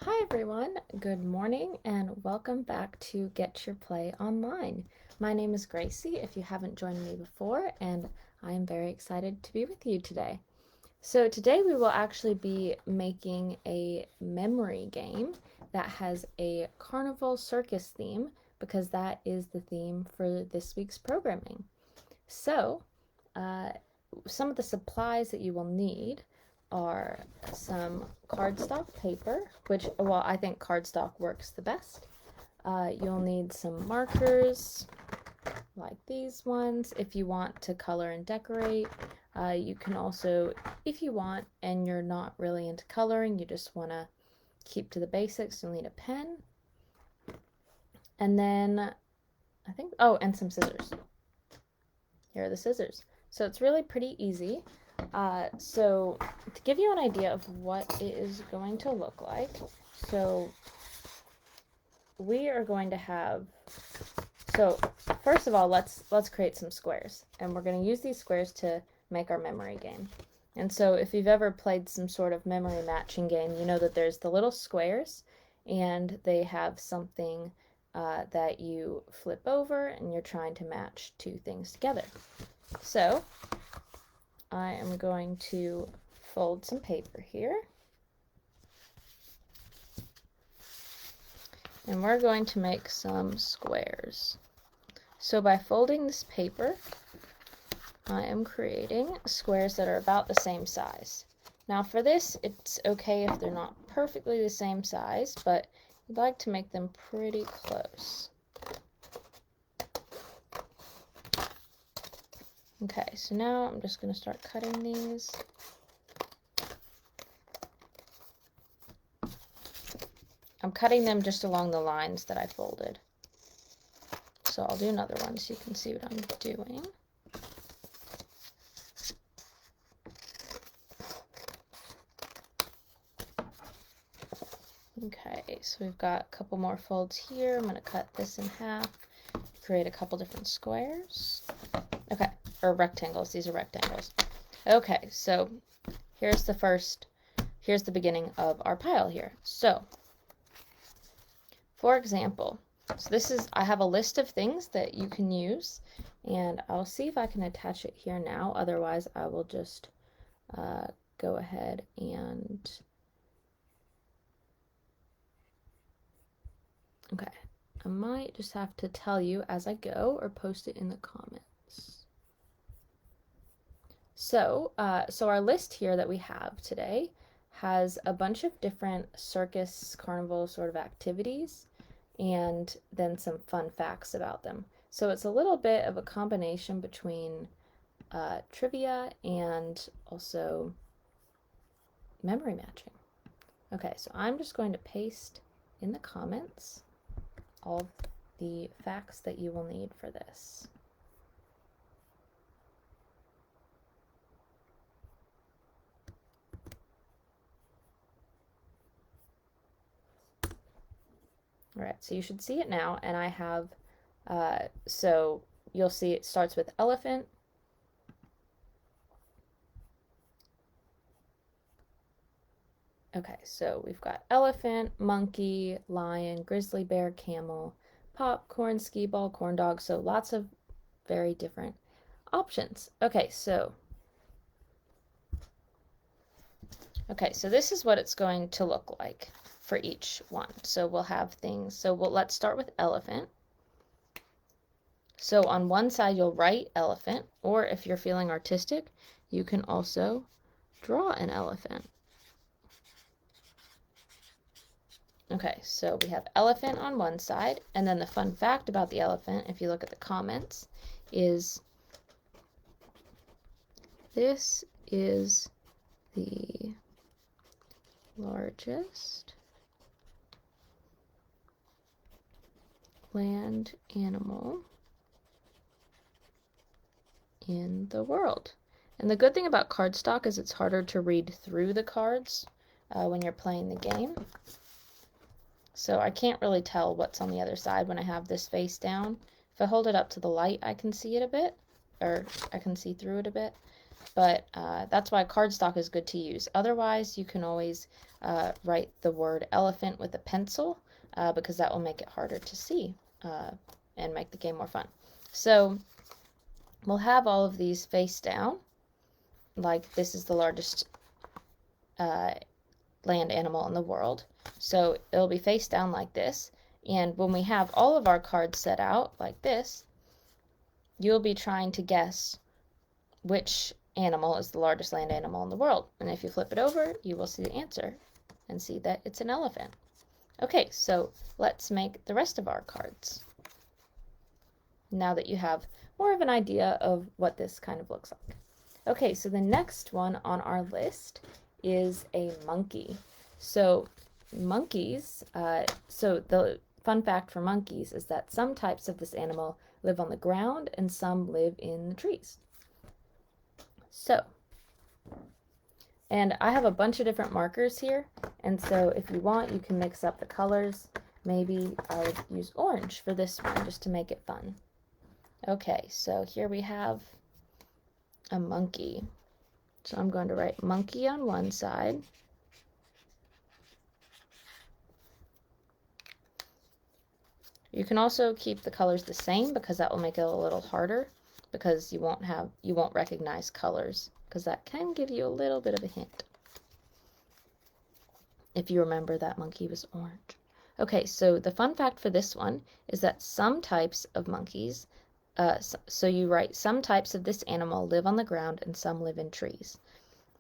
Hi everyone, good morning and welcome back to Get Your Play Online. My name is Gracie if you haven't joined me before, and I am very excited to be with you today. So today we will actually be making a memory game that has a carnival circus theme because that is the theme for this week's programming. So, uh, some of the supplies that you will need are some cardstock paper, which, well, I think cardstock works the best. You'll need some markers like these ones if you want to color and decorate. You can also, if you want and you're not really into coloring, you just want to keep to the basics, you'll need a pen. And then I think, oh, and some scissors. Here are the scissors. So it's really pretty easy. So to give you an idea of what it is going to look like, so we are going to have, so first of all, let's create some squares, and we're going to use these squares to make our memory game. And so if you've ever played some sort of memory matching game, you know that there's the little squares, and they have something that you flip over, and you're trying to match two things together. So I am going to fold some paper here. And we're going to make some squares. So by folding this paper, I am creating squares that are about the same size. Now for this, it's okay if they're not perfectly the same size, but you'd like to make them pretty close. Okay, so now I'm just going to start cutting these. I'm cutting them just along the lines that I folded. So I'll do another one so you can see what I'm doing. Okay, so we've got a couple more folds here. I'm going to cut this in half, create a couple different squares. Okay, or rectangles. These are rectangles. Okay, so here's the beginning of our pile here. So, for example, I have a list of things that you can use, and I'll see if I can attach it here now. Otherwise, I will just go ahead and, okay, I might just have to tell you as I go or post it in the comments. So our list here that we have today has a bunch of different circus, carnival sort of activities, and then some fun facts about them. So it's a little bit of a combination between trivia and also memory matching. Okay, so I'm just going to paste in the comments all of the facts that you will need for this. All right, so you should see it now, and I have, so you'll see it starts with elephant. Okay, so we've got elephant, monkey, lion, grizzly bear, camel, popcorn, skee-ball, corn dog, so lots of very different options. Okay, so this is what it's going to look like for each one. So we'll have things, let's start with elephant. So on one side you'll write elephant, or if you're feeling artistic, you can also draw an elephant. Okay, so we have elephant on one side, and then the fun fact about the elephant, if you look at the comments, is this is the largest land animal in the world. And the good thing about cardstock is it's harder to read through the cards when you're playing the game. So I can't really tell what's on the other side when I have this face down. If I hold it up to the light, I can see it a bit, or I can see through it a bit. but that's why cardstock is good to use. Otherwise, you can always write the word elephant with a pencil because that will make it harder to see and make the game more fun. So we'll have all of these face down, like this is the largest land animal in the world. So it'll be face down like this. And when we have all of our cards set out like this, you'll be trying to guess which animal is the largest land animal in the world. And if you flip it over, you will see the answer and see that it's an elephant. Okay, so let's make the rest of our cards, now that you have more of an idea of what this kind of looks like. Okay, so the next one on our list is a monkey. So monkeys, so the fun fact for monkeys is that some types of this animal live on the ground and some live in the trees. So, and I have a bunch of different markers here, and so if you want, you can mix up the colors. Maybe I would use orange for this one just to make it fun. Okay, so here we have a monkey. So I'm going to write monkey on one side. You can also keep the colors the same because that will make it a little harder, because you won't recognize colors, because that can give you a little bit of a hint if you remember that monkey was orange. Okay, so the fun fact for this one is that some types of monkeys, so you write some types of this animal live on the ground and some live in trees.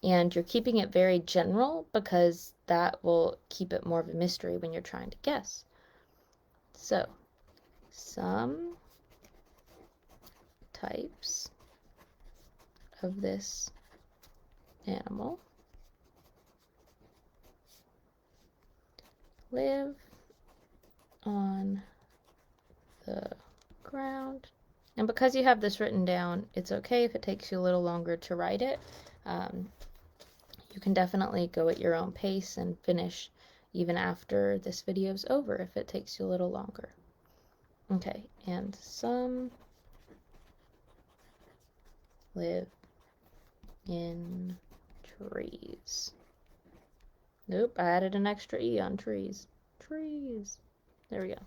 And you're keeping it very general because that will keep it more of a mystery when you're trying to guess. So, some types of this animal live on the ground. And because you have this written down, it's okay if it takes you a little longer to write it. You can definitely go at your own pace and finish even after this video is over if it takes you a little longer. Okay, and some live in trees. Nope, I added an extra E on trees. Trees. There we go.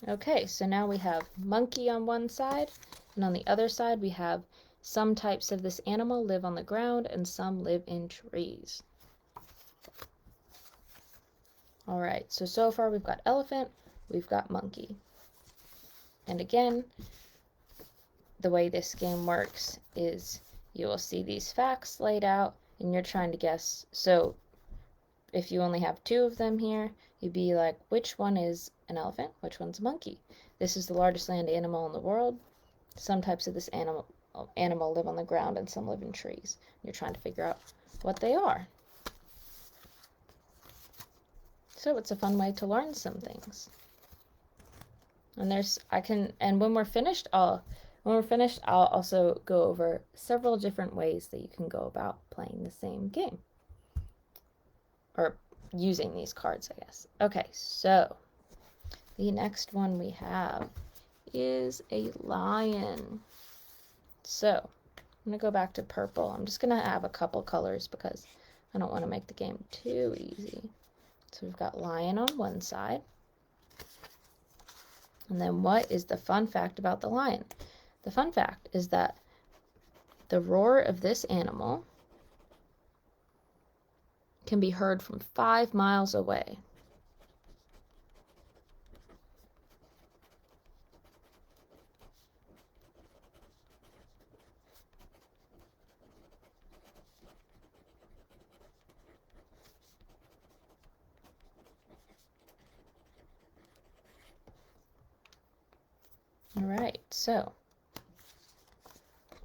Okay, so now we have monkey on one side, and on the other side we have some types of this animal live on the ground and some live in trees. All right, so far we've got elephant, we've got monkey. And again, the way this game works is you will see these facts laid out and you're trying to guess. So if you only have two of them here, you'd be like, which one is an elephant? Which one's a monkey? This is the largest land animal in the world. Some types of this animal live on the ground and some live in trees. You're trying to figure out what they are. So it's a fun way to learn some things. And when we're finished, I'll also go over several different ways that you can go about playing the same game. Or using these cards, I guess. Okay, so the next one we have is a lion. So I'm going to go back to purple. I'm just going to have a couple colors because I don't want to make the game too easy. So we've got lion on one side. And then what is the fun fact about the lion? The fun fact is that the roar of this animal can be heard from 5 miles away. All right, so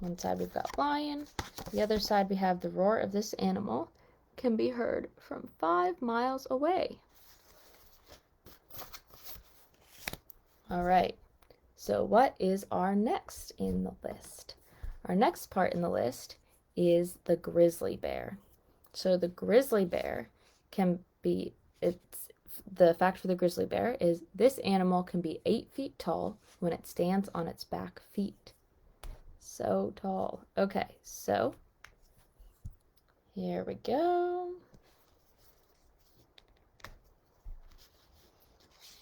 one side we've got lion, the other side we have the roar of this animal can be heard from 5 miles away. All right, so what is our next in the list? Our next part in the list is the grizzly bear. So the grizzly bear the fact for the grizzly bear is this animal can be 8 feet tall when it stands on its back feet. So tall. Okay, so here we go.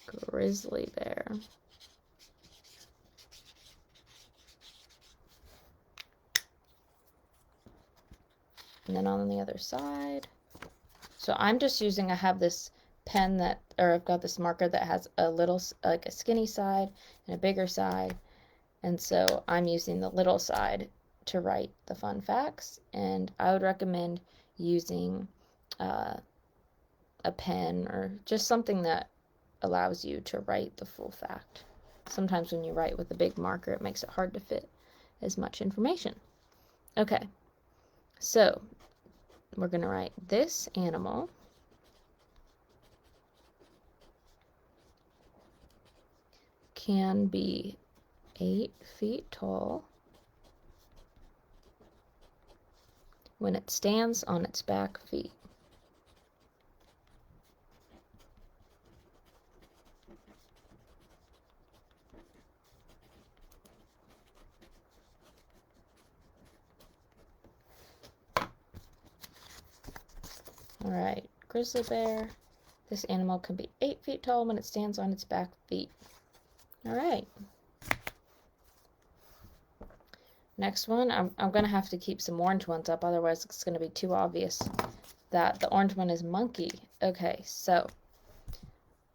Grizzly bear. And then on the other side. So I'm just using, I have this pen that, or I've got this marker that has a little, like a skinny side and a bigger side. And so I'm using the little side to write the fun facts. And I would recommend using a pen or just something that allows you to write the full fact. Sometimes when you write with a big marker, it makes it hard to fit as much information. Okay, so we're going to write this animal can be 8 feet tall when it stands on its back feet. All right, grizzly bear. This animal can be 8 feet tall when it stands on its back feet. All right. Next one, I'm going to have to keep some orange ones up, otherwise it's going to be too obvious that the orange one is monkey. Okay, so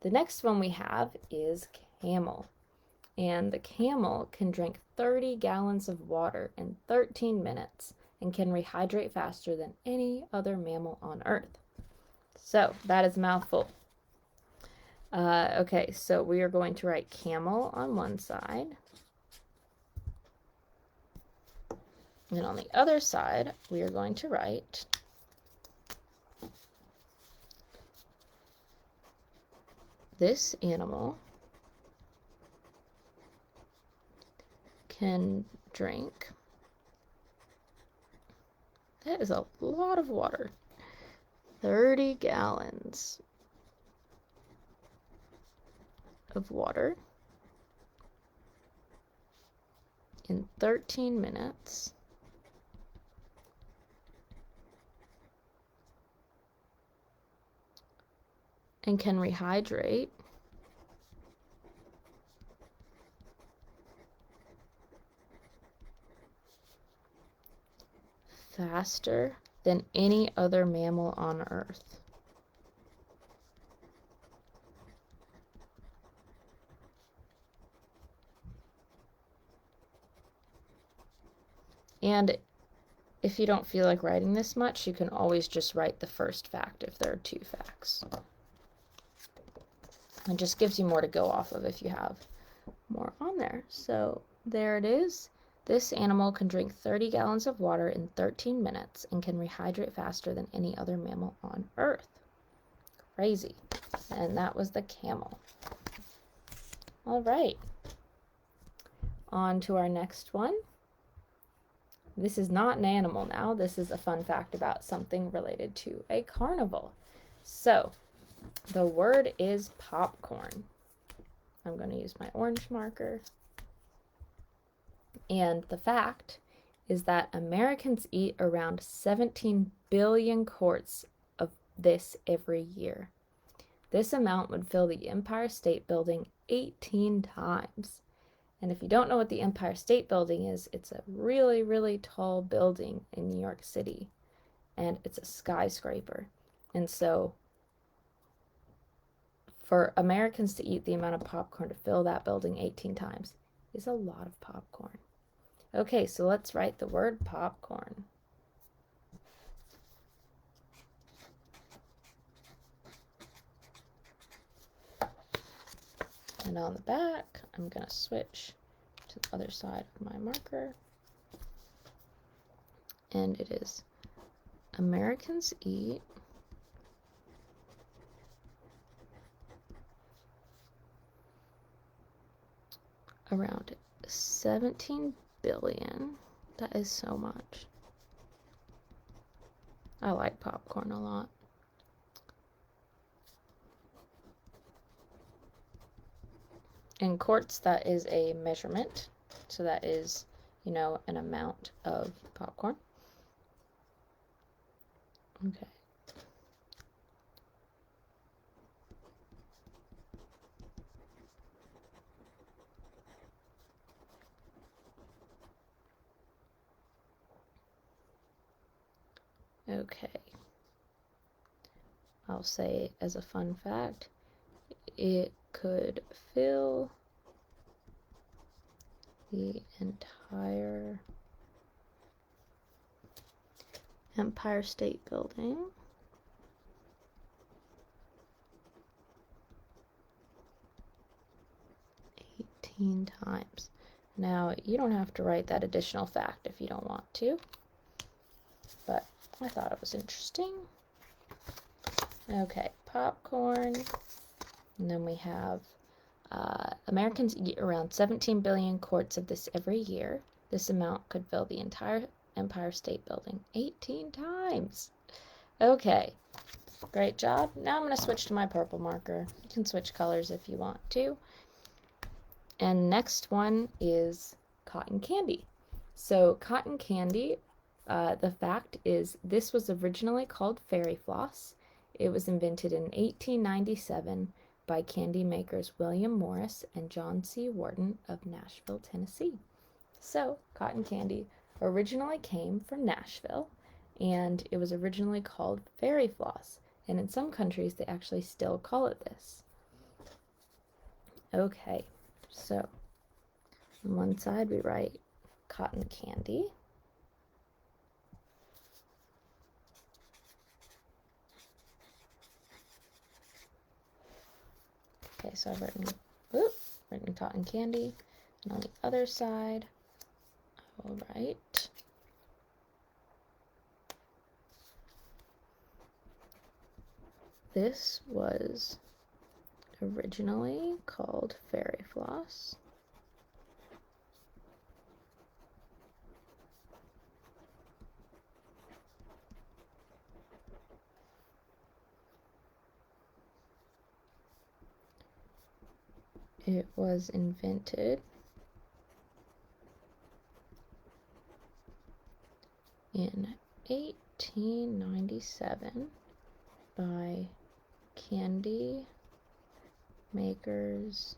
the next one we have is camel. And the camel can drink 30 gallons of water in 13 minutes and can rehydrate faster than any other mammal on Earth. So that is a mouthful. Okay, so we are going to write camel on one side. And on the other side, we are going to write this animal can drink. That is a lot of water. 30 gallons of water in 13 minutes. And can rehydrate faster than any other mammal on Earth. And if you don't feel like writing this much, you can always just write the first fact if there are 2 facts. It just gives you more to go off of if you have more on there. So there it is. This animal can drink 30 gallons of water in 13 minutes and can rehydrate faster than any other mammal on Earth. Crazy. And that was the camel. All right. On to our next one. This is not an animal now. This is a fun fact about something related to a carnival. So, the word is popcorn. I'm going to use my orange marker. And the fact is that Americans eat around 17 billion quarts of this every year. This amount would fill the Empire State Building 18 times. And if you don't know what the Empire State Building is, it's a really, really tall building in New York City. And it's a skyscraper. And so for Americans to eat the amount of popcorn to fill that building 18 times is a lot of popcorn. Okay, so let's write the word popcorn. And on the back, I'm going to switch to the other side of my marker. And it is Americans eat around 17 billion. That is so much. I like popcorn a lot. In quarts, that is a measurement. So that is, you know, an amount of popcorn. Okay. Okay. I'll say as a fun fact, it could fill the entire Empire State Building. Times. Now, you don't have to write that additional fact if you don't want to, but I thought it was interesting. Okay, popcorn, and then we have Americans eat around 17 billion quarts of this every year. This amount could fill the entire Empire State Building 18 times. Okay, great job. Now I'm going to switch to my purple marker. You can switch colors if you want to. And next one is cotton candy. So cotton candy, the fact is this was originally called fairy floss. It was invented in 1897 by candy makers William Morris and John C. Wharton of Nashville, Tennessee. So cotton candy originally came from Nashville, and it was originally called fairy floss. And in some countries, they actually still call it this. Okay. So, on one side we write cotton candy. Okay, so I've written cotton candy. And on the other side, I will write this was originally called fairy floss. It was invented in 1897 by candy makers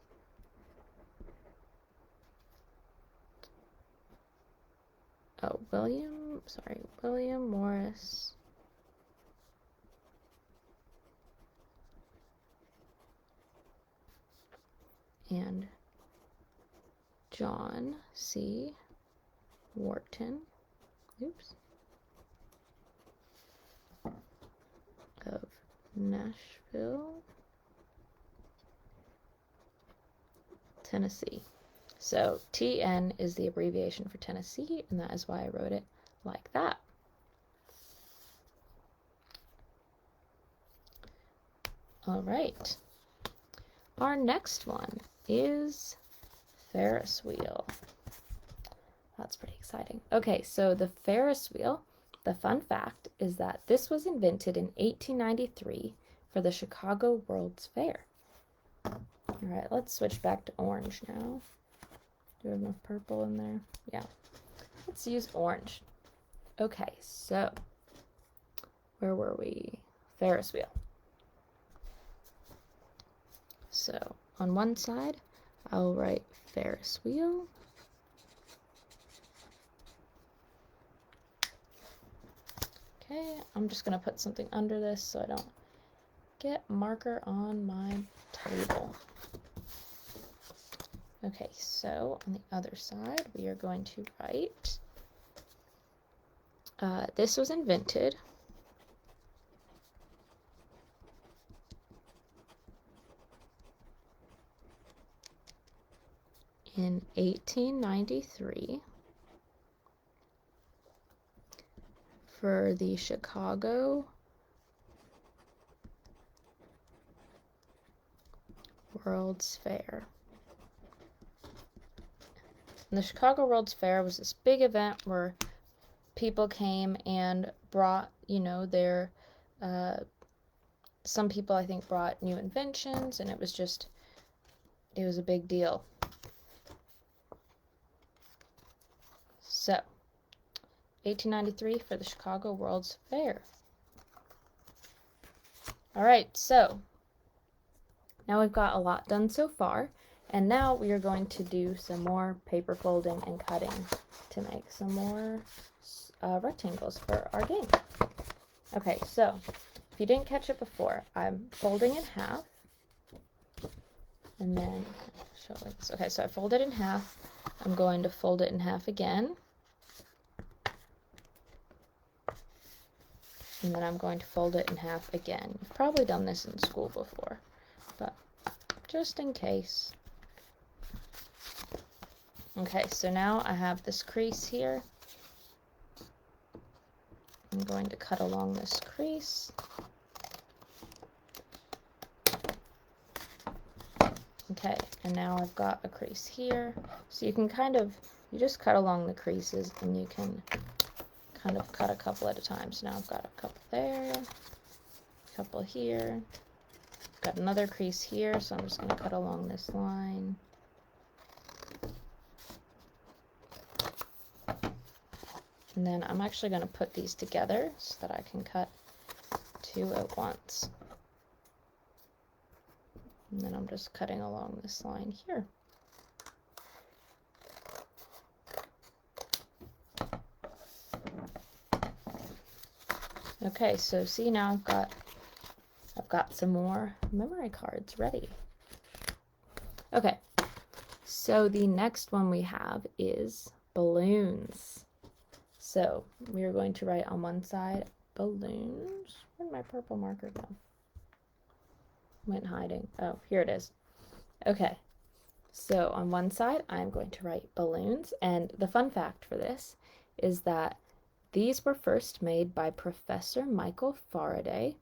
William Morris and John C. Wharton, of Nashville, Tennessee. So TN is the abbreviation for Tennessee, and that is why I wrote it like that. All right. Our next one is Ferris Wheel. That's pretty exciting. Okay, so the Ferris Wheel, the fun fact is that this was invented in 1893 for the Chicago World's Fair. All right, let's switch back to orange now. Do we have enough purple in there? Yeah. Let's use orange. Okay, so where were we? Ferris wheel. So on one side, I'll write Ferris wheel. Okay, I'm just going to put something under this so I don't get marker on my table. Okay, so on the other side, we are going to write, this was invented in 1893 for the Chicago World's Fair. And the Chicago World's Fair was this big event where people came and brought, their, some people I think brought new inventions, and it was a big deal. So, 1893 for the Chicago World's Fair. All right, so now we've got a lot done so far, and now we are going to do some more paper folding and cutting to make some more rectangles for our game. Okay, so if you didn't catch it before, I'm folding in half, and then show it like this. Okay, so I fold it in half. I'm going to fold it in half again, and then I'm going to fold it in half again. You've probably done this in school before, but just in case. Okay, so now I have this crease here. I'm going to cut along this crease. Okay, and now I've got a crease here. So you can you just cut along the creases, and you can kind of cut a couple at a time. So now I've got a couple there, a couple here, got another crease here, so I'm just going to cut along this line. And then I'm actually going to put these together so that I can cut two at once. And then I'm just cutting along this line here. Okay, so see, now I've got some more memory cards ready. Okay, so the next one we have is balloons. So we are going to write on one side balloons. Where'd my purple marker go? Went hiding. Oh, here it is. Okay, so on one side I'm going to write balloons, and the fun fact for this is that these were first made by Professor Michael Faraday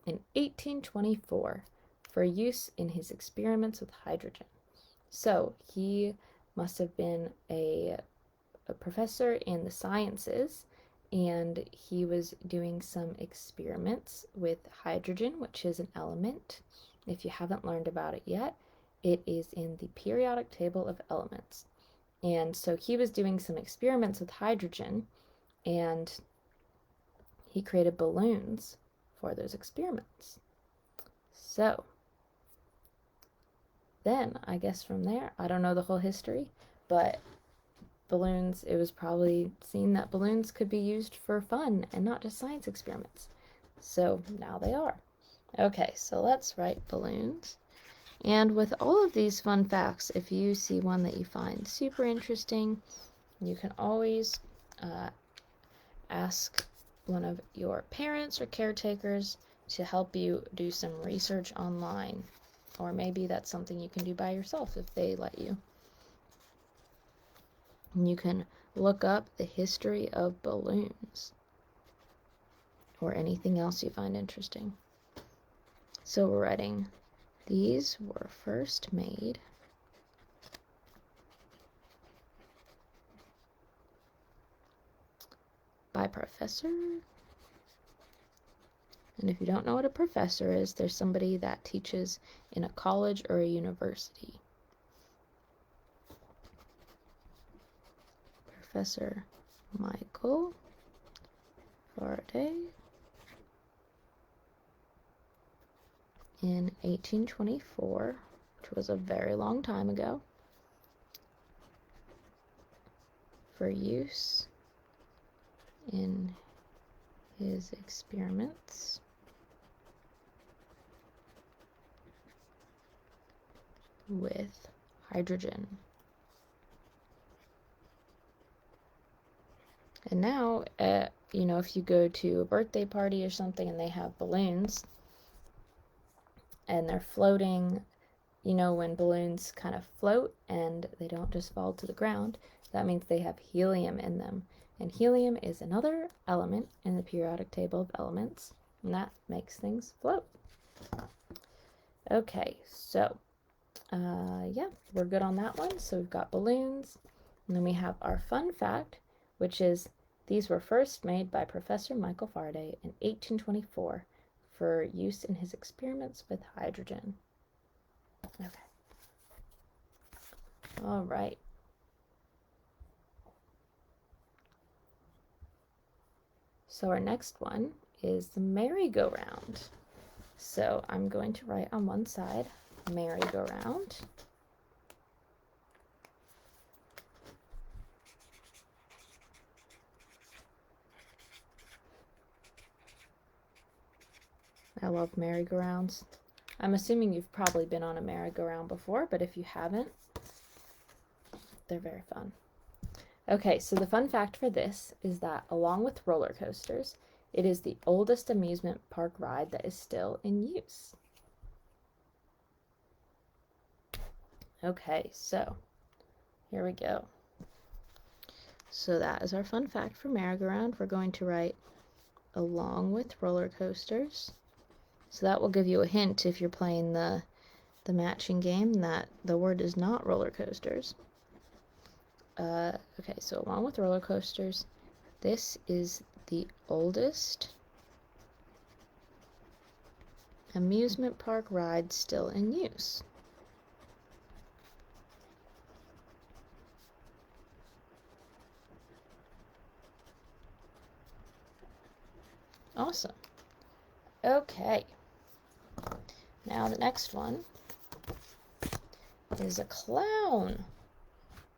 in 1824 for use in his experiments with hydrogen. So he must have been a professor in the sciences, and he was doing some experiments with hydrogen, which is an element. If you haven't learned about it yet, it is in the periodic table of elements. And so he was doing some experiments with hydrogen, and he created balloons for those experiments. So then I guess from there, I don't know the whole history, but balloons, it was probably seen that balloons could be used for fun and not just science experiments. So now they are. Okay, so let's write balloons. And with all of these fun facts, if you see one that you find super interesting, you can always ask one of your parents or caretakers to help you do some research online. Or maybe that's something you can do by yourself if they let you. And you can look up the history of balloons or anything else you find interesting. So we're writing, these were first made by Professor. And if you don't know what a professor is, there's somebody that teaches in a college or a university. Professor Michael Faraday in 1824, which was a very long time ago, for use in his experiments with hydrogen. And now, if you go to a birthday party or something and they have balloons and they're floating, when balloons kind of float and they don't just fall to the ground, that means they have helium in them. And helium is another element in the periodic table of elements, and that makes things float. Okay, so, yeah, we're good on that one. So we've got balloons, and then we have our fun fact, which is these were first made by Professor Michael Faraday in 1824 for use in his experiments with hydrogen. Okay. All right. So our next one is the merry-go-round. So I'm going to write on one side, merry-go-round. I love merry-go-rounds. I'm assuming you've probably been on a merry-go-round before, but if you haven't, they're very fun. Okay, so the fun fact for this is that along with roller coasters, it is the oldest amusement park ride that is still in use. Okay, so here we go. So that is our fun fact for merry-go-round. We're going to write along with roller coasters. So that will give you a hint if you're playing the matching game that the word is not roller coasters. Okay, so along with roller coasters, this is the oldest amusement park ride still in use. Awesome. Okay. Now the next one is a clown.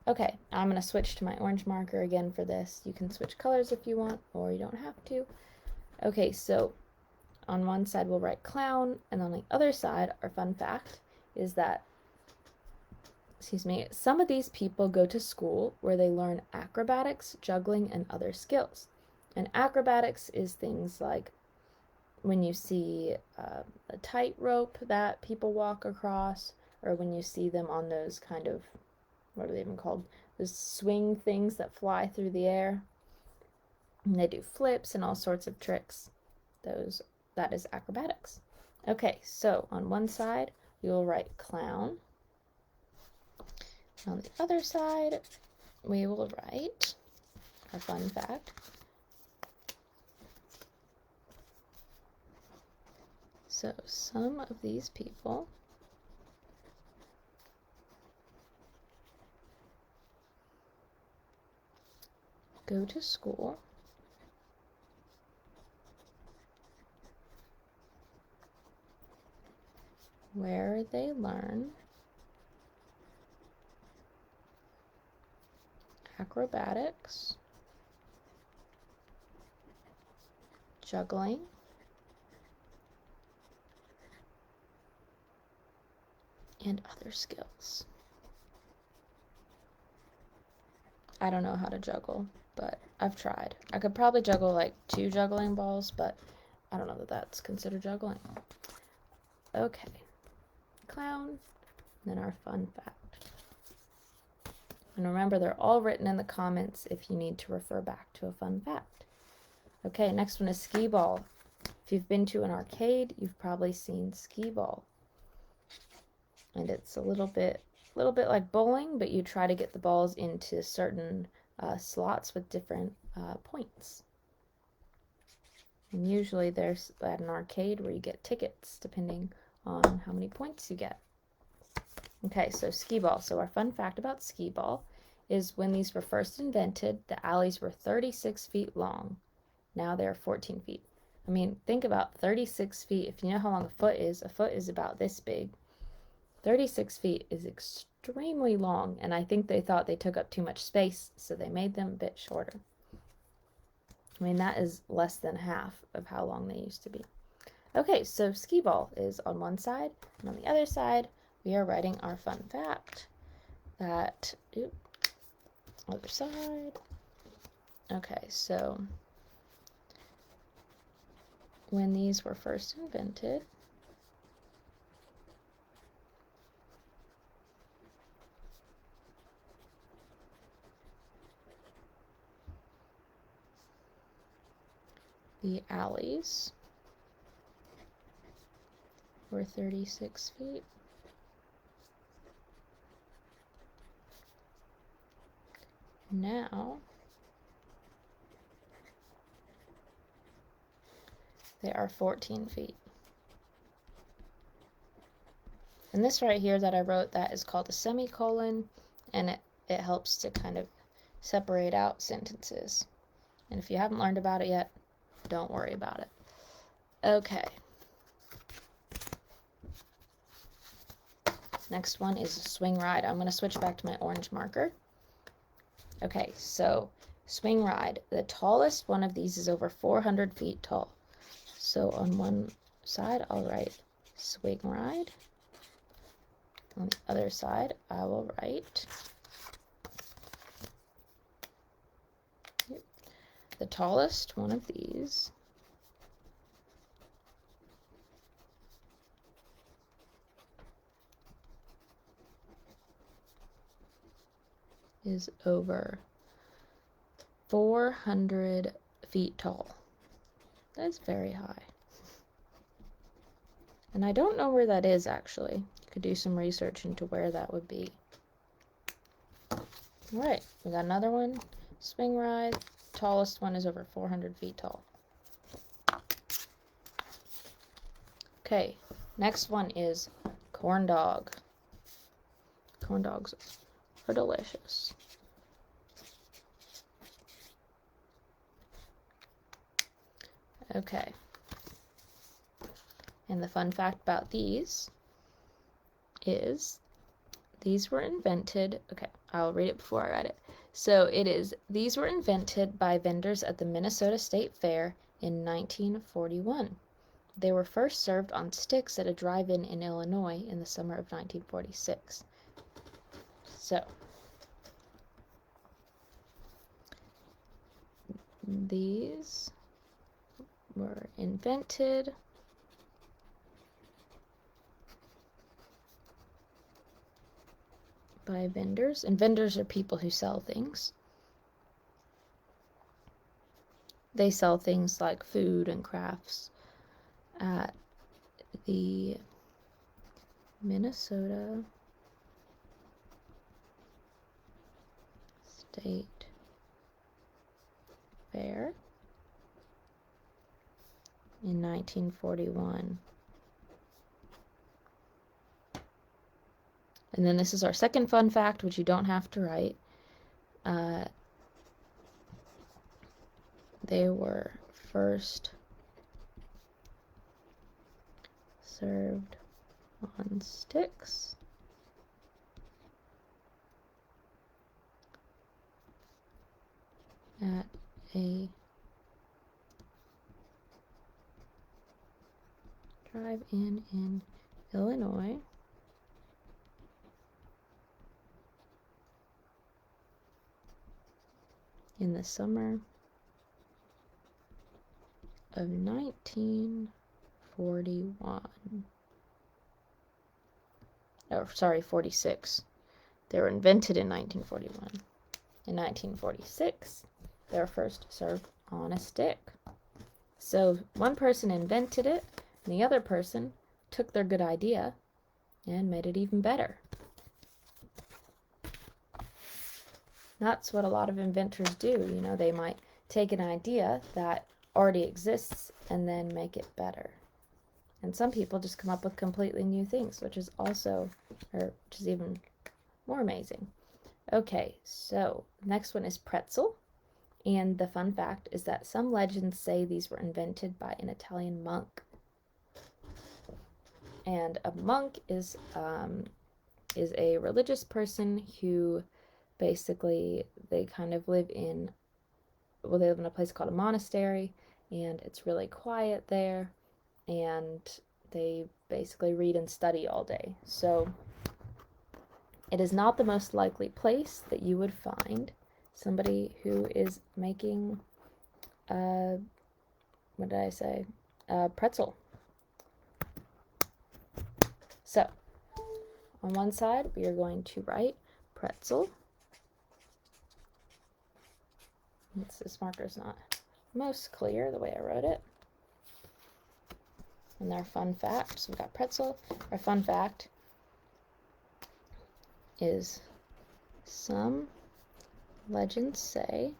Okay, I'm going to switch to my orange marker again for this. You can switch colors if you want, or you don't have to. Okay, so on one side we'll write clown, and on the other side, our fun fact is that, some of these people go to school where they learn acrobatics, juggling, and other skills. And acrobatics is things like when you see a tightrope that people walk across, or when you see them on those kind of, what are they even called? Those swing things that fly through the air. And they do flips and all sorts of tricks. That is acrobatics. Okay, so on one side we will write clown. On the other side we will write our fun fact. So some of these people go to school where they learn acrobatics, juggling, and other skills. I don't know how to juggle, but I've tried. I could probably juggle like 2 juggling balls, but I don't know that that's considered juggling. Okay, clown, then our fun fact. And remember, they're all written in the comments if you need to refer back to a fun fact. Okay, next one is Skee-Ball. If you've been to an arcade, you've probably seen Skee-Ball. And it's a little bit like bowling, but you try to get the balls into certain slots with different points. And usually there's at an arcade where you get tickets depending on how many points you get. Okay, so Skee-Ball. So our fun fact about Skee-Ball is when these were first invented, the alleys were 36 feet long. Now they're 14 feet. I mean, think about 36 feet. If you know how long a foot is about this big. 36 feet is extremely long, and I think they thought they took up too much space, so they made them a bit shorter. I mean, that is less than half of how long they used to be. Okay, so Skee-Ball is on one side, and on the other side, we are writing our fun fact that, other side. Okay, so when these were first invented, the alleys were 36 feet. Now they are 14 feet. And this right here that I wrote, that is called a semicolon, and it helps to kind of separate out sentences. And if you haven't learned about it yet, don't worry about it. Okay. Next one is a swing ride. I'm going to switch back to my orange marker. Okay, so swing ride. The tallest one of these is over 400 feet tall. So on one side, I'll write swing ride. On the other side, I will write the tallest one of these is over 400 feet tall. That's very high. And I don't know where that is, actually. You could do some research into where that would be. All right, we got another one. Swing ride. Tallest one is over 400 feet tall. Okay, next one is corn dog. Corn dogs are delicious. Okay. And the fun fact about these is these were invented, okay, I'll read it before I write it. So it is, these were invented by vendors at the Minnesota State Fair in 1941. They were first served on sticks at a drive-in in Illinois in the summer of 1946. So, these were invented by vendors, and vendors are people who sell things. They sell things like food and crafts at the Minnesota State Fair in 1941. And then this is our second fun fact, which you don't have to write. They were first served on sticks at a drive-in in Illinois in the summer of 1941. Oh, sorry, 46. They were invented in 1941. In 1946, they were first served on a stick. So one person invented it, and the other person took their good idea and made it even better. That's what a lot of inventors do. You know, they might take an idea that already exists and then make it better. And some people just come up with completely new things, which is even more amazing. Okay, so next one is pretzel. And the fun fact is that some legends say these were invented by an Italian monk. And a monk is a religious person who basically they live in a place called a monastery, and it's really quiet there, and they basically read and study all day. So it is not the most likely place that you would find somebody who is making pretzel. So on one side we are going to write pretzel. This marker's not most clear the way I wrote it. And our fun fact, so we've got pretzel. Our fun fact is some legends say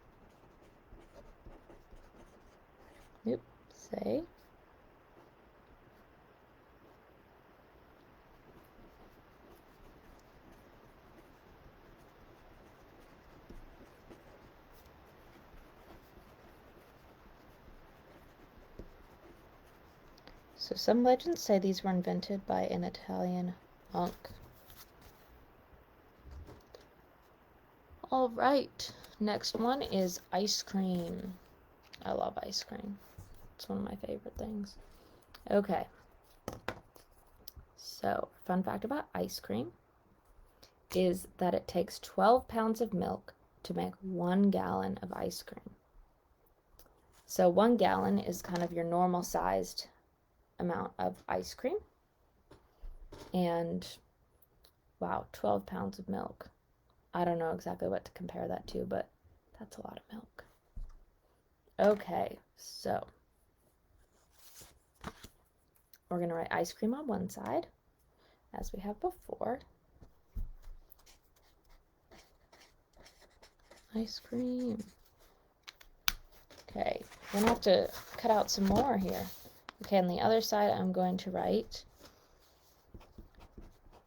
So some legends say these were invented by an Italian monk. All right, next one is ice cream. I love ice cream. It's one of my favorite things. Okay. So, fun fact about ice cream is that it takes 12 pounds of milk to make 1 gallon of ice cream. So 1 gallon is kind of your normal sized amount of ice cream. And wow, 12 pounds of milk. I don't know exactly what to compare that to, but that's a lot of milk. Okay, so we're going to write ice cream on one side, as we have before. Ice cream. Okay, we're going to have to cut out some more here. Okay, on the other side, I'm going to write,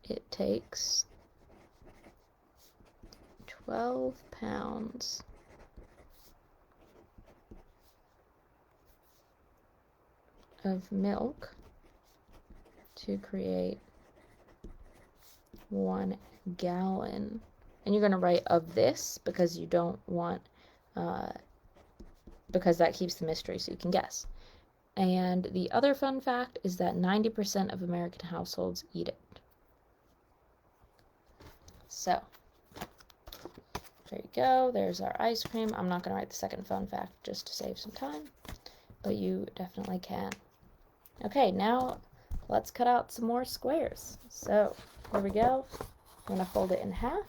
it takes 12 pounds of milk to create 1 gallon. And you're going to write of this because you don't want, because that keeps the mystery so you can guess. And the other fun fact is that 90% of American households eat it. So, there you go. There's our ice cream. I'm not going to write the second fun fact just to save some time, but you definitely can. Okay, now let's cut out some more squares. So, here we go. I'm going to fold it in half.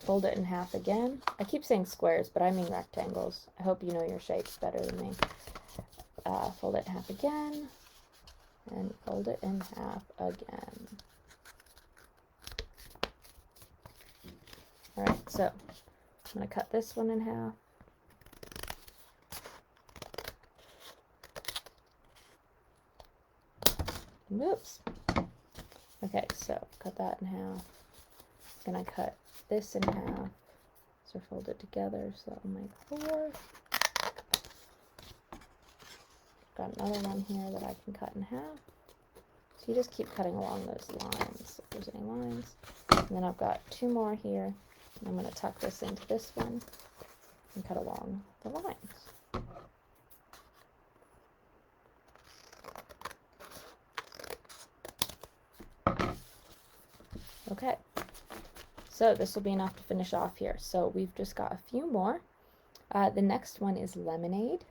Fold it in half again. I keep saying squares, but I mean rectangles. I hope you know your shapes better than me. Fold it in half again, and fold it in half again. Alright, so I'm going to cut this one in half. Whoops. Okay, so cut that in half. I'm going to cut this in half. So fold it together so that will make 4. Got another one here that I can cut in half. So you just keep cutting along those lines if there's any lines. And then I've got 2 more here. I'm going to tuck this into this one and cut along the lines. Okay, so this will be enough to finish off here. So we've just got a few more. The next one is lemonade.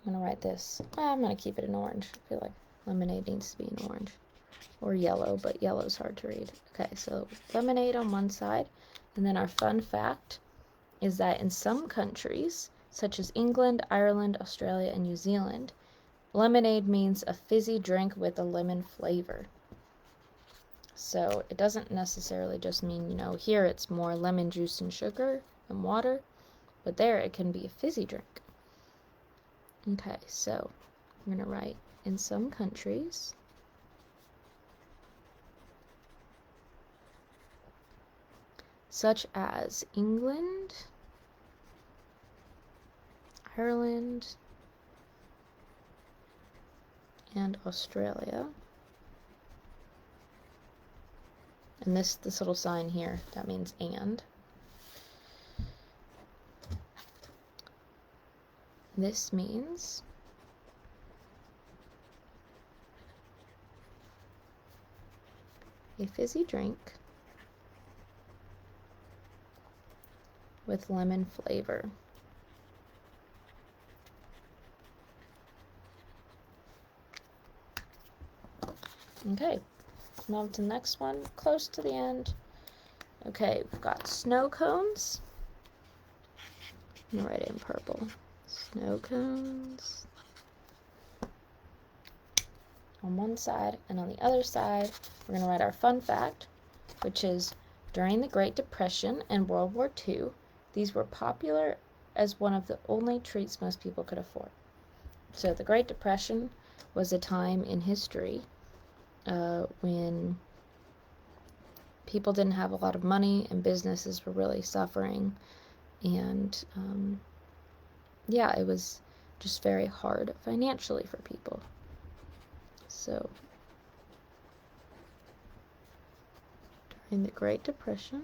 I'm going to write this. I'm going to keep it in orange. I feel like lemonade needs to be in orange. Or yellow, but yellow's hard to read. Okay, so lemonade on one side. And then our fun fact is that in some countries, such as England, Ireland, Australia, and New Zealand, lemonade means a fizzy drink with a lemon flavor. So it doesn't necessarily just mean, you know, here it's more lemon juice and sugar and water, but there it can be a fizzy drink. Okay, so I'm going to write in some countries, such as England, Ireland, and Australia. And this little sign here, that means and. This means a fizzy drink with lemon flavor. Okay, now to the next one, close to the end. Okay, we've got snow cones. I'm gonna write it in purple. Snow cones on one side, and on the other side, we're gonna write our fun fact, which is during the Great Depression and World War II, these were popular as one of the only treats most people could afford. So the Great Depression was a time in history when people didn't have a lot of money and businesses were really suffering. And yeah, it was just very hard financially for people. So during the Great Depression,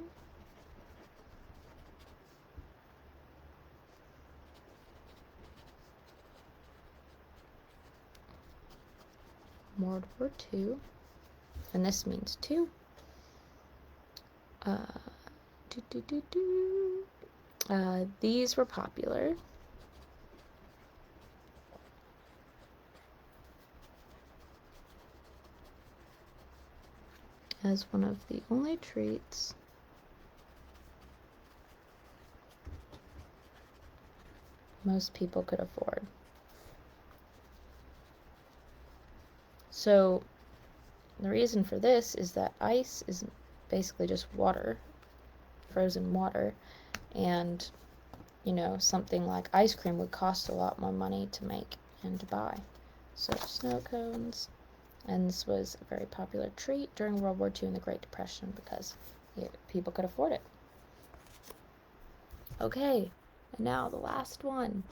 World War II, and this means two. These were popular. As one of the only treats most people could afford. So the reason for this is that ice is basically just water, frozen water, and something like ice cream would cost a lot more money to make and to buy. So snow cones, and this was a very popular treat during World War II and the Great Depression because people could afford it. Okay, and now the last one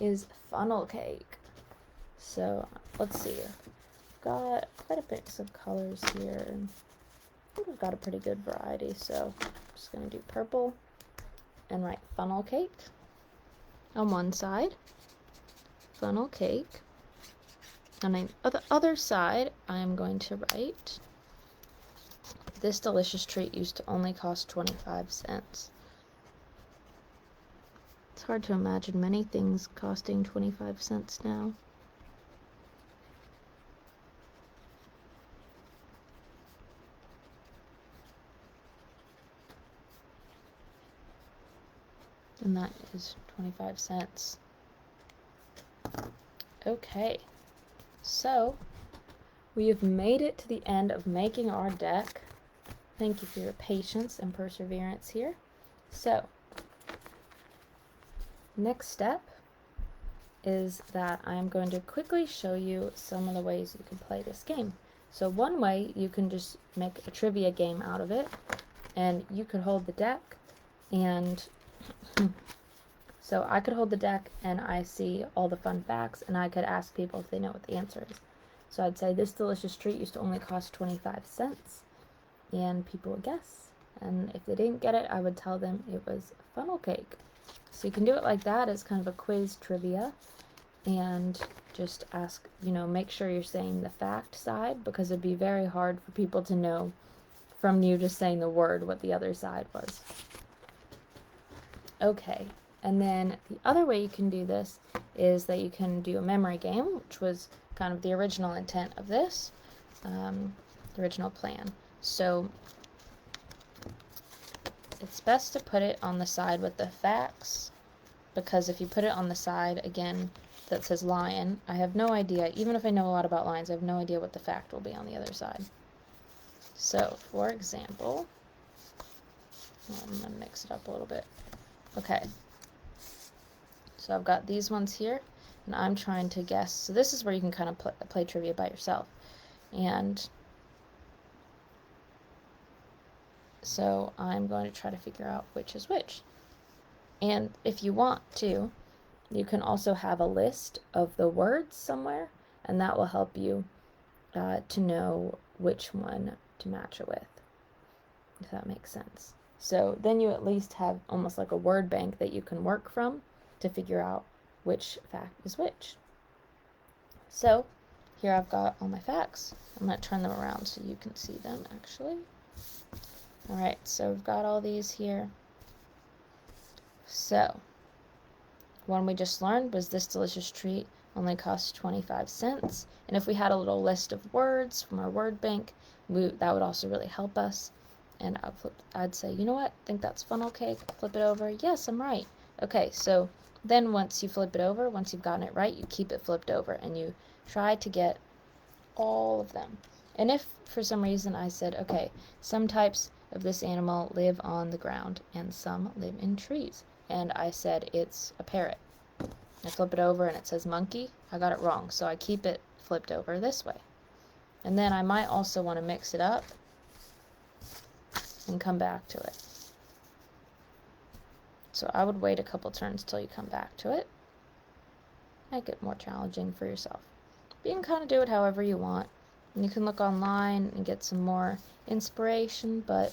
is funnel cake. So let's see, I've got quite a mix of colors here, and I think I've got a pretty good variety, so I'm just going to do purple and write funnel cake on one side, funnel cake. And on the other side, I'm going to write, this delicious treat used to only cost 25 cents. It's hard to imagine many things costing 25 cents now. And that is 25 cents. Okay. So, we have made it to the end of making our deck. Thank you for your patience and perseverance here. So, next step is that I'm going to quickly show you some of the ways you can play this game. So one way, you can just make a trivia game out of it, and you could hold the deck, and so I could hold the deck and I see all the fun facts, and I could ask people if they know what the answer is. So I'd say this delicious treat used to only cost 25 cents, and people would guess. And if they didn't get it, I would tell them it was funnel cake. So you can do it like that as kind of a quiz trivia, and just ask, make sure you're saying the fact side, because it'd be very hard for people to know from you just saying the word what the other side was. Okay. And then the other way you can do this is that you can do a memory game, which was kind of the original intent of this, the original plan. So it's best to put it on the side with the facts, because if you put it on the side, again, that says lion, I have no idea, even if I know a lot about lions, I have no idea what the fact will be on the other side. So, for example, I'm going to mix it up a little bit. Okay. So I've got these ones here, and I'm trying to guess. So this is where you can kind of play trivia by yourself. And so I'm going to try to figure out which is which. And if you want to, you can also have a list of the words somewhere, and that will help you to know which one to match it with, if that makes sense. So then you at least have almost like a word bank that you can work from to figure out which fact is which. So here I've got all my facts. I'm going to turn them around so you can see them actually. Alright, so we've got all these here. So, one we just learned was this delicious treat only costs 25 cents. And if we had a little list of words from our word bank, that would also really help us. And I'd say, you know what, I think that's funnel cake. Flip it over. Yes, I'm right. Okay, so then once you flip it over, once you've gotten it right, you keep it flipped over and you try to get all of them. And if for some reason I said, okay, some types of this animal live on the ground and some live in trees, and I said it's a parrot, I flip it over and it says monkey, I got it wrong, so I keep it flipped over this way. And then I might also want to mix it up and come back to it. So I would wait a couple turns till you come back to it. make it more challenging for yourself. But you can kind of do it however you want. And you can look online and get some more inspiration, but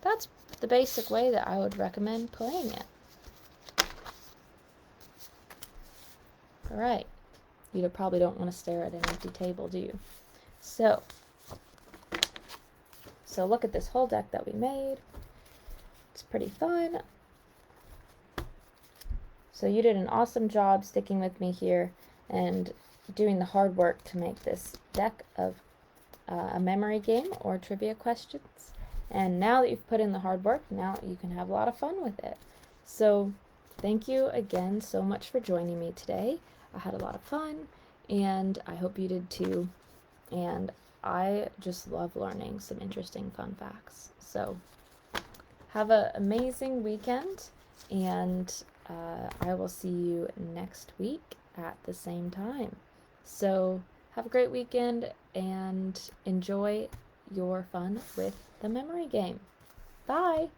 that's the basic way that I would recommend playing it. Alright, you probably don't want to stare at an empty table, do you? So look at this whole deck that we made. It's pretty fun. So you did an awesome job sticking with me here and doing the hard work to make this deck of a memory game or trivia questions. And now that you've put in the hard work, now you can have a lot of fun with it. So thank you again so much for joining me today. I had a lot of fun, and I hope you did too. And I just love learning some interesting fun facts. So have an amazing weekend, and I will see you next week at the same time. So have a great weekend and enjoy your fun with the memory game. Bye!